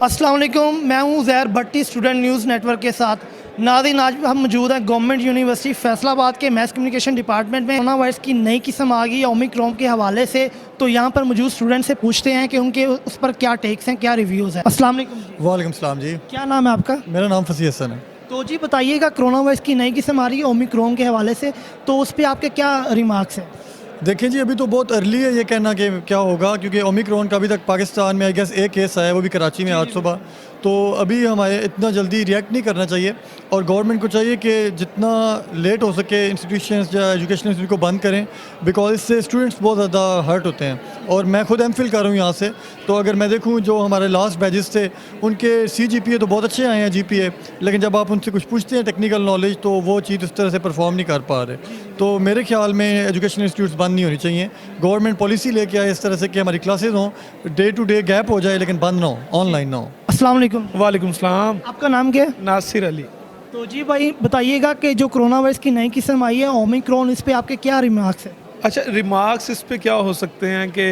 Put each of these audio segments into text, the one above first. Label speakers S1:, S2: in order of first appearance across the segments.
S1: अस्सलाम वालेकुम, मैं हूं ज़ैर भट्टी स्टूडेंट न्यूज़ नेटवर्क के साथ। नाज़रीन, आज हम मौजूद हैं गवर्नमेंट यूनिवर्सिटी फैसलाबाद के मैस कम्युनिकेशन डिपार्टमेंट में। कोरोना वायरस की नई किस्म आ गई है ओमिक्रॉन के हवाले से, तो यहाँ पर मौजूद स्टूडेंट से पूछते हैं कि उनके उस पर क्या टेक्स हैं, क्या रिव्यूज़ हैं। अस्सलाम वालेकुम।
S2: वालेकुम सलाम जी।
S1: क्या नाम है आपका?
S2: मेरा नाम फसी हसन है।
S1: तो जी बताइएगा, कोरोना वायरस की नई किस्म आ रही है ओमिक्रॉन के हवाले से, तो उस पर आपके क्या रिमार्क्स हैं?
S2: देखें जी, अभी तो बहुत अर्ली है ये कहना कि क्या होगा, क्योंकि ओमिक्रॉन का अभी तक पाकिस्तान में आई गेस एक केस आया है, वो भी कराची में आज सुबह। तो अभी हमें इतना जल्दी रिएक्ट नहीं करना चाहिए और गवर्नमेंट को चाहिए कि जितना लेट हो सके इंस्टीट्यूशंस या एजुकेशन इंस्टीट्यूट को बंद करें, बिकॉज इससे स्टूडेंट्स बहुत ज़्यादा हर्ट होते हैं। और मैं खुद एमफिल कर रहा हूँ यहाँ से, तो अगर मैं देखूँ जो हमारे लास्ट बैचेस थे उनके CGPA तो बहुत अच्छे आए हैं, GPA, लेकिन जब आप उनसे कुछ पूछते हैं टेक्निकल नॉलेज तो वो चीज़ उस तरह से परफॉर्म नहीं कर पा रहे। तो मेरे ख्याल में एजुकेशन इंस्टीट्यूट्स बंद नहीं होनी चाहिए। गवर्नमेंट पॉलिसी लेके आए इस तरह से कि हमारी क्लासेज हों, डे टू डे गैप हो जाए लेकिन बंद ना हो, ऑनलाइन ना हो।
S1: अस्सलाम वालेकुम।
S3: वालेकुम सलाम।
S1: आपका नाम क्या है?
S3: नासिर अली।
S1: तो जी भाई बताइएगा कि जो कोरोना वायरस की नई किस्म आई है ओमिक्रॉन, इस पर आपके क्या रिमार्क्स हैं?
S3: अच्छा, रिमार्क्स इस पे क्या हो सकते हैं कि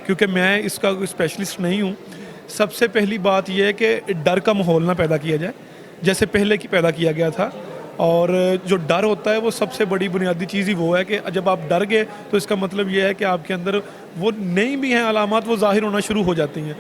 S3: क्योंकि मैं इसका कोई स्पेशलिस्ट नहीं हूँ। सबसे पहली बात यह है कि डर का माहौल ना पैदा किया जाए जैसे पहले की पैदा किया गया था। और जो डर होता है वो सबसे बड़ी बुनियादी चीज़ ही वो है कि जब आप डर गए तो इसका मतलब ये है कि आपके अंदर वो नहीं भी हैं अलामात, वो ज़ाहिर होना शुरू हो जाती हैं।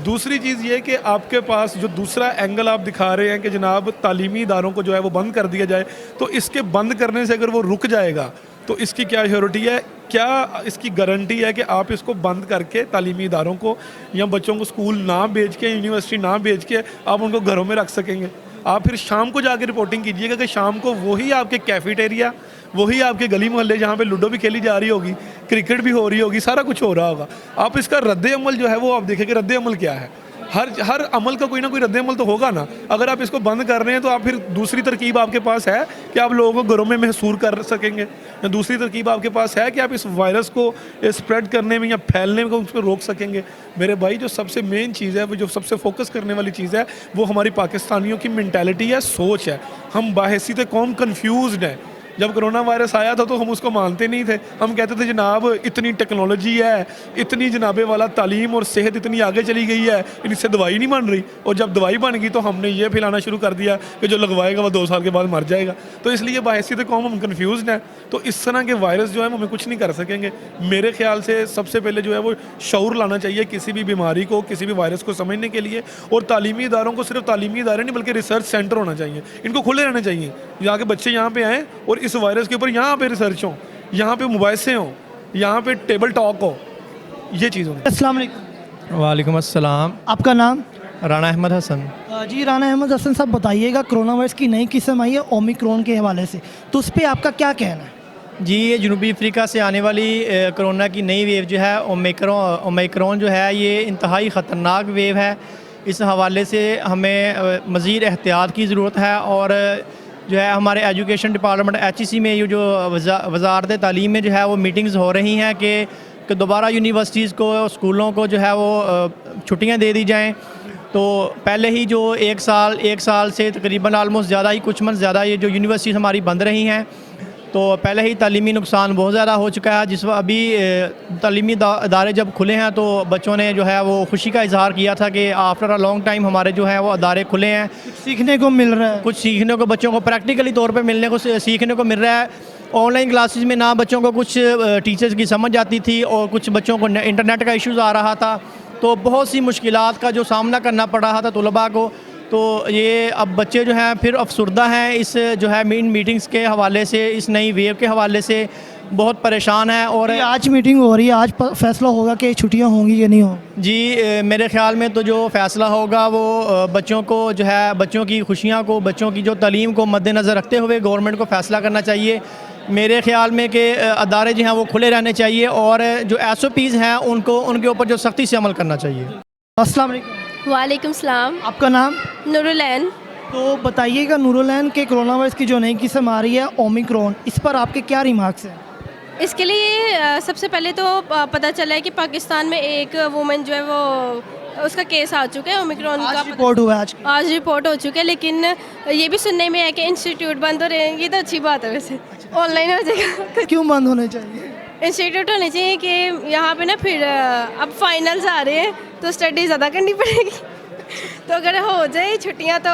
S3: दूसरी चीज़ ये है कि आपके पास जो दूसरा एंगल आप दिखा रहे हैं कि जनाब तालीमी इदारों को जो है वो बंद कर दिया जाए, तो इसके बंद करने से अगर वो रुक जाएगा तो इसकी क्या श्योरिटी है, क्या इसकी गारंटी है कि आप इसको बंद करके तालीमी इदारों को या बच्चों को स्कूल ना भेज के, यूनिवर्सिटी ना भेज के आप उनको घरों में रख सकेंगे? आप फिर शाम को जाके रिपोर्टिंग कीजिएगा कि शाम को वही आपके कैफेटेरिया, वही आपके गली मोहल्ले जहाँ पे लूडो भी खेली जा रही होगी, क्रिकेट भी हो रही होगी, सारा कुछ हो रहा होगा। आप इसका रद्द अमल जो है वो आप देखें कि रद्द अमल क्या है। हर अमल का कोई ना कोई रद्द अमल तो होगा ना। अगर आप इसको बंद कर रहे हैं तो आप फिर दूसरी तरकीब आपके पास है कि आप लोगों को घरों में महसूर कर सकेंगे, या दूसरी तरकीब आपके पास है कि आप इस वायरस को स्प्रेड करने में या फैलने में उसको रोक सकेंगे। मेरे भाई, जो सबसे मेन चीज़ है, वो जो सबसे फोकस करने वाली चीज़ है, वो हमारी पाकिस्तानियों की मेंटालिटी है, सोच है। हम बाहैसियत कौम कन्फ्यूज़्ड हैं। जब कोरोना वायरस आया था तो हम उसको मानते नहीं थे। हम कहते थे जनाब इतनी टेक्नोलॉजी है, इतनी जनाबे वाला तालीम और सेहत इतनी आगे चली गई है, इससे दवाई नहीं बन रही। और जब दवाई बन गई तो हमने ये फैलाना शुरू कर दिया कि जो लगवाएगा वो 2 साल के बाद मर जाएगा। तो इसलिए बाहैसियत कौम हम कन्फ्यूज़ हैं। तो इस तरह के वायरस जो है वो हमें कुछ नहीं कर सकेंगे। मेरे ख्याल से सबसे पहले जो है वो शऊर लाना चाहिए किसी भी बीमारी को, किसी भी वायरस को समझने के लिए। और तालीमी इदारों को सिर्फ तालीमी इदारे नहीं बल्कि रिसर्च सेंटर होना चाहिए, इनको खुले रहने चाहिए, यहाँ के बच्चे यहाँ पे आएँ और इस वायरस के ऊपर यहाँ पे रिसर्च हो, यहाँ पे मुबाहिसे हो, यहाँ पे टेबल टॉक हो, ये चीज़ होनी।
S1: अस्सलाम वालेकुम।
S4: वालेकुम अस्सलाम।
S1: आपका नाम?
S4: राना अहमद हसन।
S1: जी राना अहमद हसन साहब, बताइएगा कोरोना वायरस की नई किस्म आई है ओमिक्रॉन के हवाले से, तो उस पर आपका क्या कहना है?
S4: जी, ये जनूबी अफ्रीका से आने वाली कोरोना की नई वेव जो है ओमिक्रॉन जो है, ये इंतहाई ख़तरनाक वेव है। इस हवाले से हमें मज़ीद एहतियात की ज़रूरत है। और जो है हमारे एजुकेशन डिपार्टमेंट HEC में ये जो वज़ारत तालीम में जो है वो मीटिंग्स हो रही हैं कि दोबारा यूनिवर्सिटीज़ को, स्कूलों को जो है वो छुट्टियां दे दी जाएं। तो पहले ही जो एक साल से तकरीबन आलमोस्ट ज़्यादा ही, कुछ मंथ ज़्यादा, ये जो यूनिवर्सिटीज़ हमारी बंद रही हैं, तो पहले ही तालीमी नुकसान बहुत ज़्यादा हो चुका है। अभी तालीमी अदारे जब खुले हैं तो बच्चों ने जो है वो खुशी का इजहार किया था कि आफ्टर अ लॉन्ग टाइम हमारे जो है वो अदारे खुले हैं,
S1: कुछ सीखने को मिल रहा है,
S4: कुछ सीखने को बच्चों को प्रैक्टिकली तौर पे मिलने को सीखने को मिल रहा है। ऑनलाइन क्लासेस में ना बच्चों को कुछ टीचर्स की समझ आती थी और कुछ बच्चों को इंटरनेट का इश्यूज़ आ रहा था, तो बहुत सी मुश्किलात का जो सामना करना पड़ रहा था तलबा को। तो ये अब बच्चे जो हैं फिर अफसुर्दा हैं इस जो है मीटिंग्स के हवाले से, इस नई वेव के हवाले से बहुत परेशान है। और
S1: आज मीटिंग हो रही है, आज फैसला होगा कि छुट्टियां होंगी या नहीं होंगी?
S4: जी, मेरे ख्याल में तो जो फ़ैसला होगा वो बच्चों को जो है, बच्चों की खुशियाँ को, बच्चों की जो तालीम को मद्देनज़र रखते हुए गवर्नमेंट को फ़ैसला करना चाहिए। मेरे ख्याल में कि अदारे जो हैं वो खुले रहने चाहिए और जो SOPs हैं उनके ऊपर जो सख्ती से अमल करना चाहिए।
S1: अस्सलाम वालेकुम।
S5: वालेकुम सलाम।
S1: आपका नाम?
S5: नूरुलैन।
S1: तो बताइएगा नूरुलैन, के कोरोना वायरस की जो नई किस्म आ रही है ओमिक्रॉन, इस पर आपके क्या रिमार्क्स हैं?
S5: इसके लिए सबसे पहले तो पता चला है कि पाकिस्तान में एक वुमेन जो है वो उसका केस आ चुका है ओमिक्रॉन का।
S1: रिपोर्ट हुआ है
S5: आज रिपोर्ट हो चुका है, लेकिन ये भी सुनने में है कि इंस्टीट्यूट बंद हो रहे हैं। ये तो अच्छी बात है, वैसे ऑनलाइन हो जाएगा।
S1: क्यों बंद होने चाहिए?
S5: इंस्टीट्यूट होने चाहिए कि यहाँ पे ना फिर अब फाइनल्स आ रहे हैं तो स्टडी ज़्यादा करनी पड़ेगी। तो अगर हो जाए छुट्टियां तो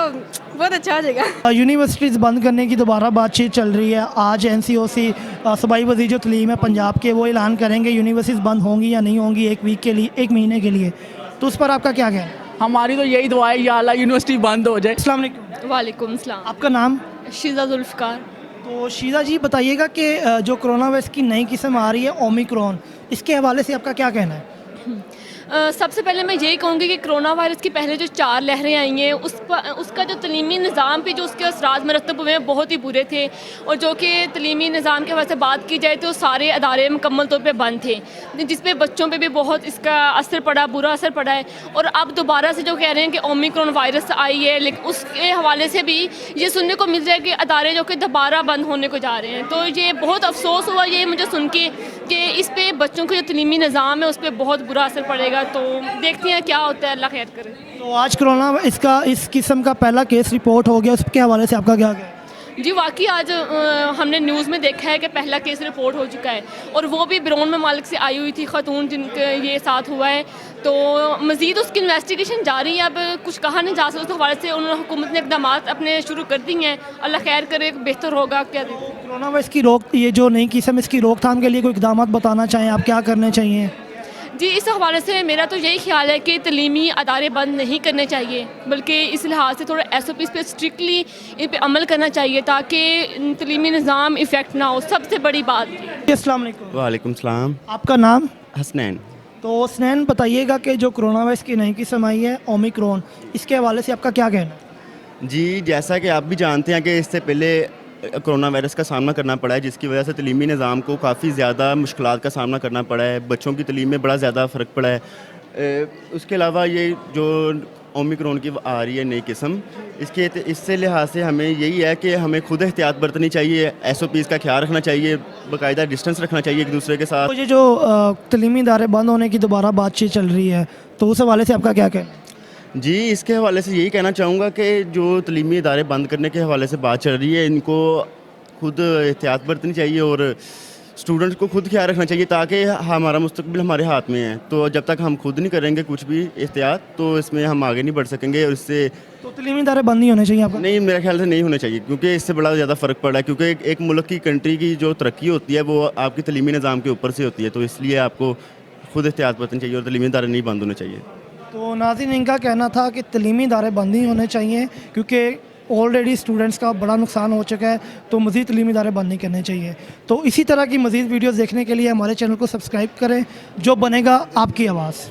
S5: बहुत अच्छा हो जाएगा।
S1: यूनिवर्सिटीज़ बंद करने की दोबारा बातचीत चल रही है। आज NCOC सूबाई वज़ीर जो तलीम है पंजाब के, वो ऐलान करेंगे यूनिवर्सिटीज़ बंद होंगी या नहीं होंगी एक वीक के लिए, एक महीने के लिए। तो उस पर आपका क्या कहना है?
S6: हमारी तो यही दुआ है, या अल्लाह यूनिवर्सिटी बंद हो जाए।
S1: अस्सलाम वालेकुम।
S5: वालेकुम सलाम।
S1: आपका नाम?
S5: शीज़ा जुल्फ़कार।
S1: तो शीज़ा जी बताइएगा कि जो कोरोना वायरस की नई किस्म आ रही है ओमिक्रॉन, इसके हवाले से आपका क्या कहना है?
S7: सबसे पहले मैं यही कहूँगी कि कोरोना वायरस की पहले जो 4 लहरें आई हैं उसका जो तलीमी निज़ाम पे जो उसके असरात मरतब हुए हैं बहुत ही बुरे थे, और जो कि तलीमी निज़ाम के हवाले से बात की जाए तो सारे अदारे मुकम्मल तौर पे बंद थे, जिस पे बच्चों पे भी बहुत इसका असर पड़ा, बुरा असर पड़ा है। और अब दोबारा से जो कह रहे हैं कि ओमिक्रॉन वायरस आई है, लेकिन उसके हवाले से भी ये सुनने को मिल रहा है कि अदारे जो कि दोबारा बंद होने को जा रहे हैं। तो ये बहुत अफसोस हुआ ये मुझे सुन के कि इस पे बच्चों का जो तलीमी निज़ाम है उस पर बहुत बुरा असर पड़ेगा। तो देखते हैं क्या होता है, अल्लाह खैर करे।
S1: तो आज कोरोना इस किस्म का पहला केस रिपोर्ट हो गया, उसके हवाले से आपका क्या कहना है?
S7: जी वाकई आज हमने न्यूज़ में देखा है कि पहला केस रिपोर्ट हो चुका है, और वो भी बिरोन ममालिक से आई हुई थी खातून जिनके ये साथ हुआ है। तो मज़ीद उसकी इन्वेस्टिगेशन जारी है, अब कुछ कहा नहीं जा सकता। उस हवाले से उन्होंने हुकूमत ने इकदाम अपने शुरू कर दिए हैं, अल्लाह खैर करे, बेहतर होगा। क्या
S1: कोरोना वायरस की ये जो नई किस्म, इसकी रोकथाम के लिए कोई इकदाम बताना चाहें आप, क्या करने चाहिए?
S7: जी इस हवाले से मेरा तो यही ख्याल है कि तलीमी अदारे बंद नहीं करने चाहिए, बल्कि इस लिहाज से थोड़ा SOPs पे स्ट्रिक्टली इन पे अमल करना चाहिए ताकि तलीमी निज़ाम इफ़ेक्ट ना हो, सबसे बड़ी बात।
S1: अस्सलाम वालेकुम।
S8: वालेकुम सलाम।
S1: आपका नाम?
S8: हसनैन।
S1: तो हसनैन बताइएगा कि जो कोरोना वायरस की नई किस्म आई है ओमिक्रॉन, इसके हवाले से आपका क्या कहना है?
S8: जी जैसा कि आप भी जानते हैं कि इससे पहले कोरोना वायरस का सामना करना पड़ा है, जिसकी वजह से तलीमी निज़ाम को काफ़ी ज़्यादा मुश्किलात का सामना करना पड़ा है, बच्चों की तलीम में बड़ा ज़्यादा फ़र्क पड़ा है। उसके अलावा ये जो ओमिक्रॉन की आ रही है नई किस्म, इससे लिहाज से हमें यही है कि हमें खुद एहतियात बरतनी चाहिए, SOPs का ख्याल रखना चाहिए, बाकायदा डिस्टेंस रखना चाहिए एक दूसरे के साथ।
S1: तो ये जो तलीमी इदारे बंद होने की दोबारा बातचीत चल रही है, तो उस हवाले से आपका क्या कहना है?
S8: जी इसके हवाले से यही कहना चाहूँगा कि जो तलीमी इदारे बंद करने के हवाले से बात चल रही है, इनको खुद एहतियात बरतनी चाहिए और स्टूडेंट्स को खुद ख्याल रखना चाहिए, ताकि हमारा मुस्तकबिल हमारे हाथ में है। तो जब तक हम खुद नहीं करेंगे कुछ भी एहतियात, तो इसमें हम आगे नहीं बढ़ सकेंगे। और इससे
S1: तो तलीमी इदारे बंद नहीं होने चाहिए आपका?
S8: नहीं, मेरे ख्याल से नहीं होने चाहिए, क्योंकि इससे बड़ा ज़्यादा फ़र्क पड़ा है। क्योंकि एक मुल्क की कंट्री की जो तरक्की होती है वो आपकी तलीमी निज़ाम के ऊपर से होती है, तो इसलिए आपको खुद एहतियात बरतनी चाहिए और तलीमी इदारे नहीं बंद होने चाहिए।
S1: तो नाज़रीन, इनका कहना था कि तलीमी इदारे बंद ही होने चाहिए, क्योंकि ऑलरेडी स्टूडेंट्स का बड़ा नुकसान हो चुका है, तो मज़ीद तलीमी इदारे बंद नहीं करने चाहिए। तो इसी तरह की मज़ीद वीडियोज़ देखने के लिए हमारे चैनल को सब्सक्राइब करें। जो बनेगा आपकी आवाज़।